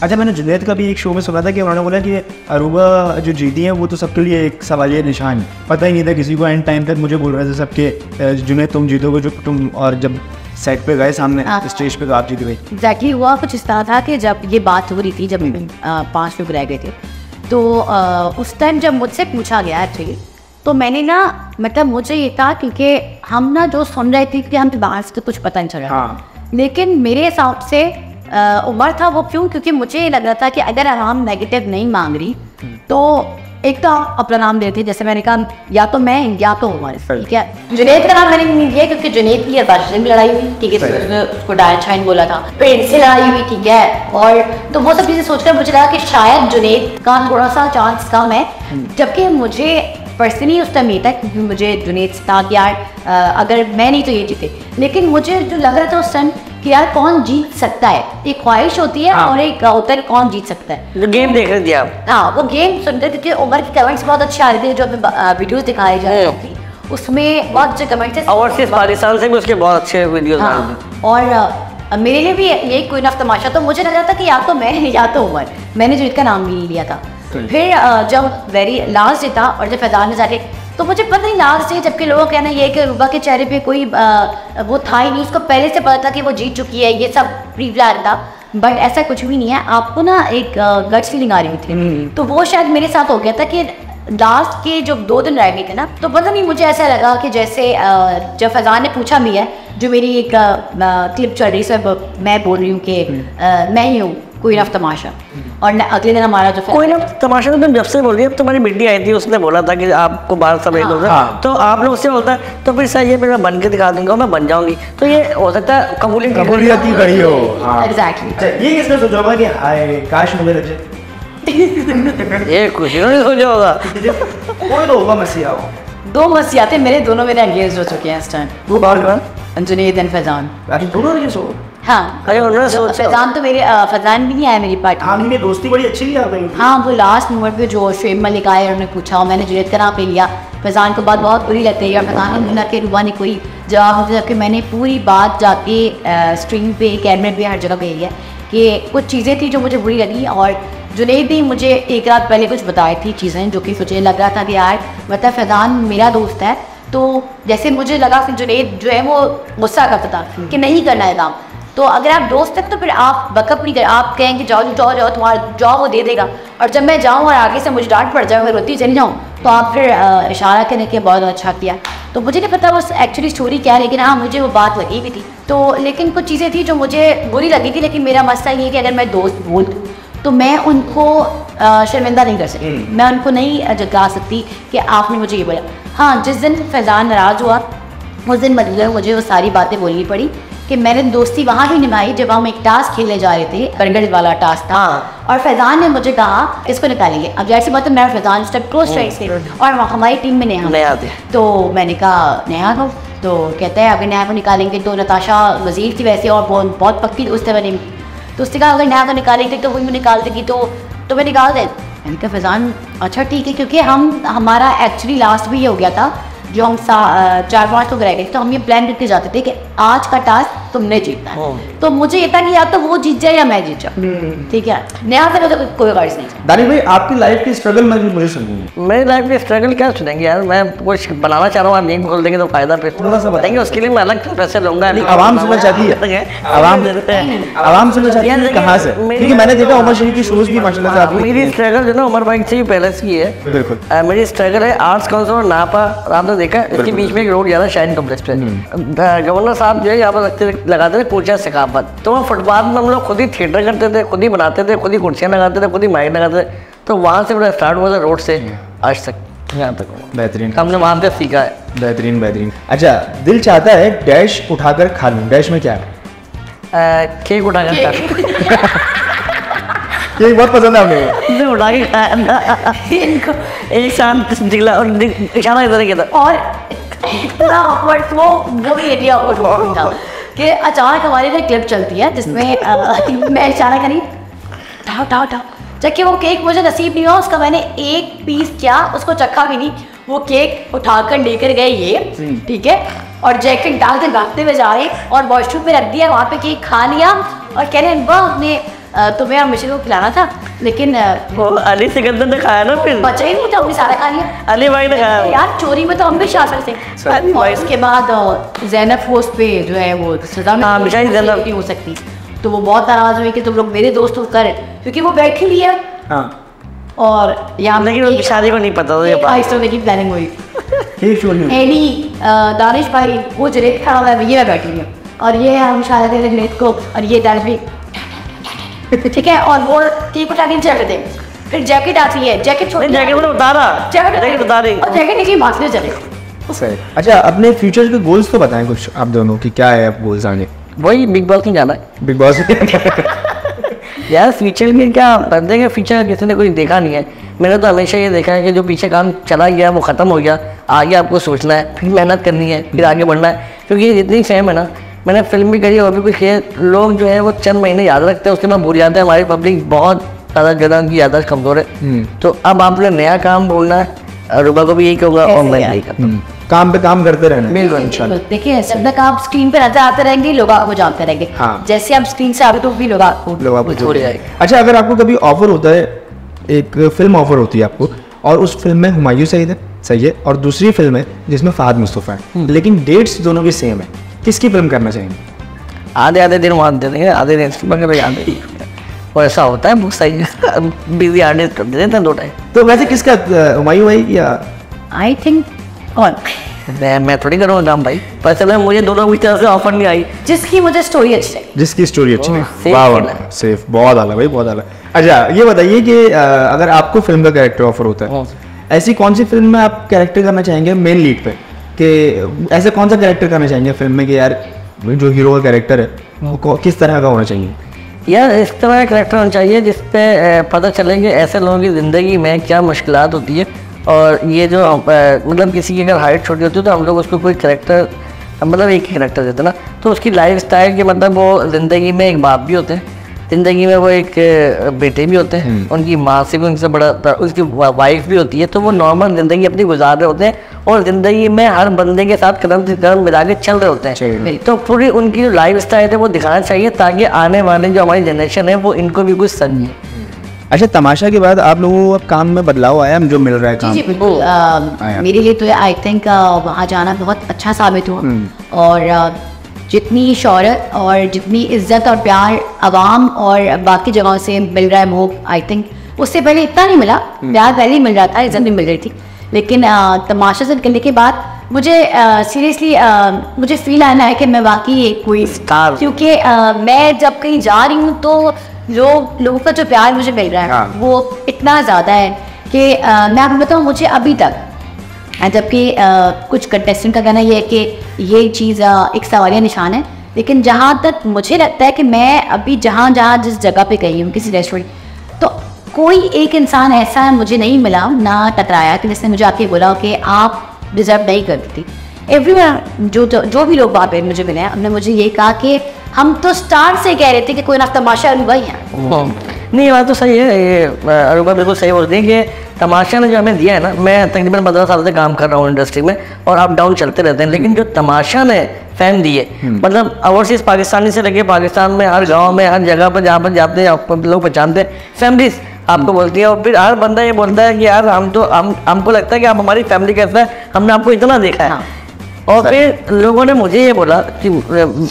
अच्छा, मैंने जुनैद का भी एक शो में सुना था कि उन्होंने बोला कि अरूबा जो जीती हैं वो तो सबके लिए एक सवालिया निशान, पता ही नहीं था किसी को। एंड टाइम तक मुझे बोल रहे थे सबके जुनैद तुम जीतोगे, जो तुम, और जब सेट पे गए सामने स्टेज पे तो आप जीत गई। एग्जैक्टली हुआ कुछ इस तरह था कि जब ये बात हो रही थी, जब 5 लोग रह गए थे, तो उस टाइम जब मुझसे पूछा गया एक्चुअली, तो मैंने ना, मतलब मुझे ये था क्योंकि हम ना जो सुन रहे थे कि हम बाहर से तो कुछ पता नहीं चल रहा, लेकिन मेरे हिसाब से उमर था वो। क्यों? क्योंकि मुझे लग रहा था कि अगर हम नेगेटिव नहीं मांग रही तो एक तो अपना नाम देते, जैसे मैंने कहा या तो मैं या तो उमर, ठीक है। जुनैद का नाम मैंने नहीं लिया क्योंकि जुनैद की अरबाज से भी लड़ाई हुई, ठीक है, उसको डायन शाइन बोला था, फिर इनसे लड़ाई हुई, ठीक है। और तो वो सब चीज़ें सोचकर मुझे लगा कि शायद जुनैद का थोड़ा सा चांस कम है, जबकि मुझे पर्सनली उस टाइम ये था क्योंकि मुझे जुनैद से था कि यार अगर मैं नहीं तो ये जीते। लेकिन मुझे जो लग रहा था उस टाइम कि यार कौन जीत सकता है, एक ख्वाहिश होती है और एक होता है कौन जीत सकता है। जो गेम देख रहे थे आप? हाँ, वो गेम सुन रहे थे क्योंकि उमर के कमेंट्स बहुत अच्छे आ रहे थे, जो वीडियोस दिखाए जा रहे थे उसमें बहुत अच्छे कमेंट्स थे। और सिर्फ पाकिस्तान से भी उसके बहुत अच्छे वीडियोस आ रहे थे। और मेरे लिए भी यही क्वीन ऑफ तमाशा, तो मुझे लग रहा था कि या तो मैं या तो उमर, मैंने जो इसका नाम भी लिया था। फिर जब वेरी लास्ट डे था और जब फैजान ने जाके, तो मुझे पता नहीं लास्ट डे, जबकि लोगों का कहना ये है कि रूबा के चेहरे पे कोई वो था ही नहीं, उसको पहले से पता था कि वो जीत चुकी है, ये सब प्री प्लान था, बट ऐसा कुछ भी नहीं है। आपको ना एक गट्स फीलिंग आ रही थी, तो वो शायद मेरे साथ हो गया था कि लास्ट के जो 2 दिन रह गए थे ना, तो पता नहीं मुझे ऐसा लगा कि जैसे जब फैजान ने पूछा भी है, जो मेरी एक क्लिप चल रही है, मैं बोल रही हूँ कि मैं ही हूँ क्वीन ऑफ तमाशा, और अगले दिन हमारा जो क्वीन ऑफ तमाशा, तो तुम जब से बोल रही है, तुम्हारी बेटी आई थी, उसने बोला था कि आपको बाहर सब एक होगा, तो आपने उससे बोलता है तो फिर सही है, फिर मैं बन के दिखा दूंगा, मैं बन जाऊंगी, तो ये हो सकता है कबूलियत ही बड़ी हो। एग्जैक्टली। ये किसने सोचा होगा कि हाय काश मुझे लग जाए? ये खुशी ने सोचा होगा। कोई तो होगा मसीहा हो। 2 मसीहा थे मेरे, दोनों मेरे एंगेज हो चुके हैं इस टाइम। वो बाल कौन? जुनैद एंड फैजान। दोनों ने सो। हाँ, अरे उन्होंने सोचा। फैजान तो मेरे फैजान भी नहीं आया मेरी पार्टी। हाँ, मेरी दोस्ती बड़ी अच्छी नहीं आ गई। हाँ, वो लास्ट मोमेंट पे जो शुएब मलिक आए उन्होंने पूछा और मैंने जुनैद का नाम ले लिया, फैजान को बात बहुत बुरी लगती है और फैजान ने बोला कि रूबा ने कोई जवाब नहीं, जबकि मैंने पूरी बात जाके स्ट्रीम पे, कैमरे पे, हर जगह कही है कि कुछ चीज़ें थी जो मुझे बुरी लगी। और जुनैद ने मुझे एक रात पहले कुछ बताई थी चीज़ें जो कि मुझे लग रहा था कि यार मतलब फैजान मेरा दोस्त है, तो जैसे मुझे लगा कि जुनैद जो है वो गुस्सा करता था कि नहीं करना है काम, तो अगर आप दोस्त हैं तो फिर आप बकअप नहीं करें, आप कहेंगे जाओ जाओ जाओ, तुम्हारा जॉब वो दे देगा। और जब मैं जाऊँ और आगे से मुझे डांट पड़ जाए, मैं रोती चली जाऊँ, तो आप फिर इशारा करने के बहुत अच्छा किया। तो मुझे नहीं पता वो एक्चुअली स्टोरी क्या है, लेकिन हाँ मुझे वो बात लगी भी थी। तो लेकिन कुछ चीज़ें थी जो मुझे बुरी लगी थी, लेकिन मेरा मसला ये है कि अगर मैं दोस्त बोल दूँ तो मैं उनको शर्मिंदा नहीं कर सकती, मैं उनको नहीं जगा सकती कि आपने मुझे ये बोला। हाँ, जिस दिन फैजान नाराज़ हुआ उस दिन मतलब मुझे वो सारी बातें बोलनी पड़ी कि मैंने दोस्ती वहाँ भी निभाई जब हम एक टास्क खेलने जा रहे थे, बर्गर वाला टास्क था। और फैजान ने मुझे कहा इसको निकालेंगे। अब जैसी बात है, मैं फैजान स्टेप क्लोज फ्रेंड्स थे और हमारी टीम में नेहा थे, तो मैंने कहा नेहा को, तो कहता है अगर नेहा को निकालेंगे तो नताशा वजीर थी वैसे और बहुत पक्की उस तरह नहीं, तो उसने कहा अगर नेहा को निकालेंगे तो वही निकाल देगी, तो मैं निकाल दे। मैंने कहा फैजान अच्छा ठीक है, क्योंकि हमारा एक्चुअली लास्ट भी ये हो गया था, जो हम 4-5 लोग रह गए, तो हम ये प्लान करके जाते थे कि आज का टास्क तुमने जीतना है। तो मुझे ये था कि या तो वो जीत जाए या मैं जीत जाऊँ, ठीक है। नया से मुझे कोई गाइड नहीं। दानिश भाई, आपकी लाइफ की स्ट्रगल में भी मुझे सुनिए। मेरी लाइफ की स्ट्रगल क्या सुनेंगे यार, मैं कुछ बनाना चाह रहा हूँ, आप नहीं बोल देंगे तो फायदा फिर थोड़ा सा बताएंगे, उसके लिए मैं अलग पैसे लूँगा। आवाम सुनना चाहती है, आवाम सुनना चाहती है कहाँ से? क्योंकि मैंने देखा उमर शरीफ की शोज भी माशाल्लाह से आपकी। मेरी स्ट्रगल जो ना उमर भाई से भी पहले से ही है। बिल्कुल मेरी स्ट्रगल है आर्ट्स काउंसिल और नापा, आपने देखा इसके बीच में एक रोड जा रहा है शाइन कॉम्प्लेक्स पे। गवर्नर साहब जो है यहाँ पर लगाते थे पूछा सकाफत, तो वहाँ फुटपाथ में हम लोग खुद ही थिएटर करते थे, खुद ही बनाते थे, खुद ही कुर्सियाँ लगाते थे, खुद ही माइक लगाते थे। तो वहाँ से मेरा स्टार्ट हुआ था रोड से आज तक यहाँ तक। बेहतरीन, हमने वहाँ से सीखा है। बेहतरीन बेहतरीन। अच्छा, दिल चाहता है डैश उठाकर खा लूँ, डैश में क्या है? केक उठाकर केक बहुत पसंद है हमें, उठा के खाया इनको एक शांत दिखला और इशारा इधर किया था और इतना awkward वो भी एरिया awkward था कि अचानक हमारी एक क्लिप चलती है जिसमें मैं इशारा करी उठाओ उठाओ उठाओ, जबकि वो केक मुझे नसीब नहीं हुआ उसका, मैंने एक पीस क्या उसको चखा भी नहीं, वो केक उठाकर लेकर गए ये, ठीक है, और जैकेट डाल के भागते हुए जा रहे और वॉशरूम पे रख दिया, वहाँ पे केक खा लिया और कह रहे हैं वाह आपने तुम्हें हमेशा को खिलाना था, लेकिन वो अली सिकंदर ने खाया ना, फिर बचा ही नहीं था, हमने सारा खा लिया। अली भाई ने खाया यार चोरी में तो हम भी शासन थे। और उसके बाद ज़ैनब पोस्ट पे जो है वो सजा नहीं हो सकती, तो वो बहुत नाराज हुई कि तुम लोग मेरे दोस्त कर, क्योंकि वो बैठी हुई है। और यहाँ लेकिन उनकी शादी को नहीं पता था, ये बात की प्लानिंग हुई। एडी दानिश भाई वो जरेत खड़ा हुआ है, ये मैं बैठी हुई हूँ, और ये हम शायद जरेत को, और ये दानिश भी ठीक है, और वो केक उठा के चल रहे थे। फिर जैकेट आती है, जैकेट जैकेट उतारा, जैकेट उतारी और जैकेट लेके भागने चले। अच्छा, अपने फ्यूचर के गोल्स तो बताएं कुछ आप दोनों की, क्या है आप गोल्स आगे? वही बिग बॉस में जाना है। बिग बॉस यार फ्यूचर में क्या बंदे का फ्यूचर किसी ने कुछ देखा नहीं है। मैंने तो हमेशा ये देखा है कि जो पीछे काम चला गया वो ख़त्म हो गया, आगे आपको सोचना है, फिर मेहनत करनी है, फिर आगे बढ़ना है। क्योंकि जितनी फेम है ना, मैंने फिल्म भी करी और भी कुछ किया, लोग जो है वो चंद महीने याद रखते हैं, उसके बाद भूल जाते हैं। हमारी पब्लिक बहुत ज़्यादा की याददाश्त कमज़ोर है। तो अब आपने नया काम बोलना है, रुबा को भी यही कहूँगा और मैं यही कहता काम पे काम करते रहना। बिल्कुल, देखिए जब तक आप स्क्रीन पे नजर आते रहेंगे लोग आपको जानते रहेंगे। हाँ। जैसे आप स्क्रीन से आगे तो भी लोग आपको छोड़ जाएंगे। अच्छा, अगर आपको कभी ऑफर होता है, एक फिल्म ऑफर होती है आपको, और उस फिल्म में हुमायूं सईद है, सही है, और दूसरी फिल्म है जिसमें फहद मुस्तफ़ा है, लेकिन डेट्स दोनों की सेम है, किसकी फिल्म करना चाहेंगे? आधे दिन वहाँ दे देंगे, आधे दिन आधे, और ऐसा होता है बहुत सही बिजी आर्टिस्ट कर देते हैं 2 टाइम। तो वैसे किसका, हुमायूं भाई या आई थिंक कौन? मैं थोड़ी करूँगा काम भाई, पर चलो मुझे दोनों की तरफ से ऑफर नहीं आई। जिसकी मुझे स्टोरी अच्छी लगी, जिसकी स्टोरी अच्छी लगी, सेफ वाह सेफ, बहुत आला भाई, बहुत आला। अच्छा ये बताइए कि अगर आपको फिल्म का कैरेक्टर ऑफर होता है, ऐसी कौन सी फिल्म में आप कैरेक्टर करना चाहेंगे मेन लीड पे, कि ऐसे कौन सा कैरेक्टर करना चाहेंगे फिल्म में कि यार जो हीरो का कैरेक्टर है वो किस तरह का होना चाहिए? यार इस तरह का कैरेक्टर होना चाहिए जिसपे पता चलेंगे ऐसे लोगों की ज़िंदगी में क्या मुश्किलात होती है, और ये जो मतलब किसी की अगर हाइट छोटी होती है तो हम लोग उसको कोई कैरेक्टर, मतलब एक ही कैरेक्टर देते ना, तो उसकी लाइफ स्टाइल के मतलब वो ज़िंदगी में एक बाप भी होते हैं, ज़िंदगी में वो एक बेटे भी होते हैं, उनकी माँ से भी उनसे बड़ा उसकी वाइफ भी होती है, तो वो नॉर्मल ज़िंदगी अपनी गुजार रहे होते हैं, और ज़िंदगी में हर बंदे के साथ कदम से कदम मिला के चल रहे होते हैं। तो पूरी उनकी जो लाइफ स्टाइल है वो दिखाना चाहिए, ताकि आने वाले जो हमारी जनरेशन है वो इनको भी कुछ समझे। अच्छा, तमाशा के बाद आप लोगों को अब काम में बदलाव आया, जो मिल रहा है काम? जी बिल्कुल, मेरे लिए तो आई थिंक वहाँ जाना बहुत अच्छा साबित हुआ, और जितनी शोहरत और जितनी इज्जत और प्यार आवाम और बाकी जगहों से मिल रहा है मोह, आई थिंक उससे पहले इतना नहीं मिला। प्यार पहले ही मिल रहा था, इज्जत भी मिल रही थी, लेकिन तमाशा से निकलने के बाद मुझे सीरियसली मुझे फील आना है कि मैं वाकई कोई स्टार, क्योंकि मैं जब कहीं जा रही हूँ तो लोगों का जो प्यार मुझे मिल रहा है वो इतना ज़्यादा है कि मैं आपको बताऊँ, मुझे अभी तक, जबकि कुछ कंटेस्टेंट का कहना यह है कि ये चीज़ एक सवालिया निशान है, लेकिन जहाँ तक मुझे लगता है कि मैं अभी जहाँ जिस जगह पे गई हूँ, किसी रेस्टोरेंट, तो कोई एक इंसान ऐसा मुझे नहीं मिला, ना टकराया कि जिसने मुझे आके बोला कि आप डिज़र्व नहीं करती थी। एवरीवन जो भी लोग वहाँ पे मुझे मिले हैं, हमने मुझे ये कहा कि हम तो स्टार से कह रहे थे कि कोई ना तमाशा अरूबा ही है। नहीं, बात तो सही है, ये अरूबा बिल्कुल सही बोलती है कि तमाशा ने जो हमें दिया है ना, मैं तकरीबन 15 साल से काम कर रहा हूँ इंडस्ट्री में, और अप डाउन चलते रहते हैं, लेकिन जो तमाशा ने फैम दी है, मतलब ओवरसीज पाकिस्तानी से लेके पाकिस्तान में हर गाँव में हर जगह पर जहाँ पर जाते हैं लोग पहचानते हैं, फैमिलीज आपको बोलती है, और फिर हर बंदा ये बोलता है कि यार हमको लगता है कि आप हमारी फैमिली कैसा है, हमने आपको इतना देखा है। और फिर लोगों ने मुझे ये बोला कि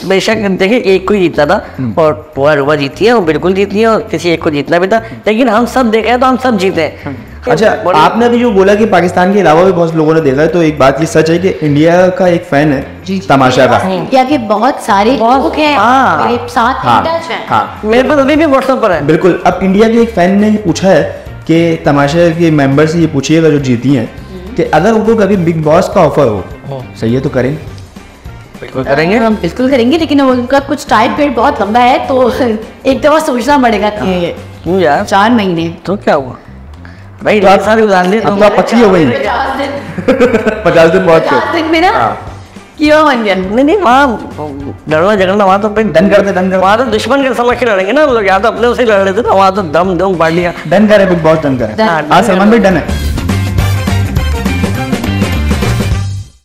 बेशक देखिए एक को ही जीता था, और वो अरूबा जीती है, वो बिल्कुल जीती है, और किसी एक को जीतना भी था, लेकिन हम सब देखे हैं तो हम सब जीते हैं। अच्छा, आपने अभी जो बोला कि पाकिस्तान के अलावा भी बहुत लोगों ने देखा है, तो एक बात ये सच है कि इंडिया का एक फैन है तमाशा का, इंडिया के बहुत सारे लोग हैं मेरे साथ टच हैं। मेरे पास अभी भी व्हाट्सएप पर है। बिल्कुल, अब इंडिया के एक फैन ने पूछा है कि तमाशा के मेंबर से ये पूछिएगा जो जीती हैं कि अगर उनको कभी बिग बॉस का ऑफर हो, सही है तो करेंगे? बिल्कुल करेंगे, हम बिल्कुल करेंगे, लेकिन उनका कुछ टाइम पीरियड बहुत लंबा है, तो एक दफा सोचना पड़ेगा। क्यों यार? 4 महीने। तो क्या हुआ भाई, तो सारी गुजार दी, तो आप पक्की हो गई। 50 दिन बहुत 50 दिन में ना क्यों बन गया? नहीं, वहाँ लड़ना झगड़ना वहाँ तो डन करते वहाँ तो दुश्मन के समझ के लड़ेंगे ना लोग, या तो अपने उसे लड़ रहे थे ना, वहाँ तो दम पार्टियाँ डन करे, बिग बॉस डन करे। आज सलमान भाई डन है।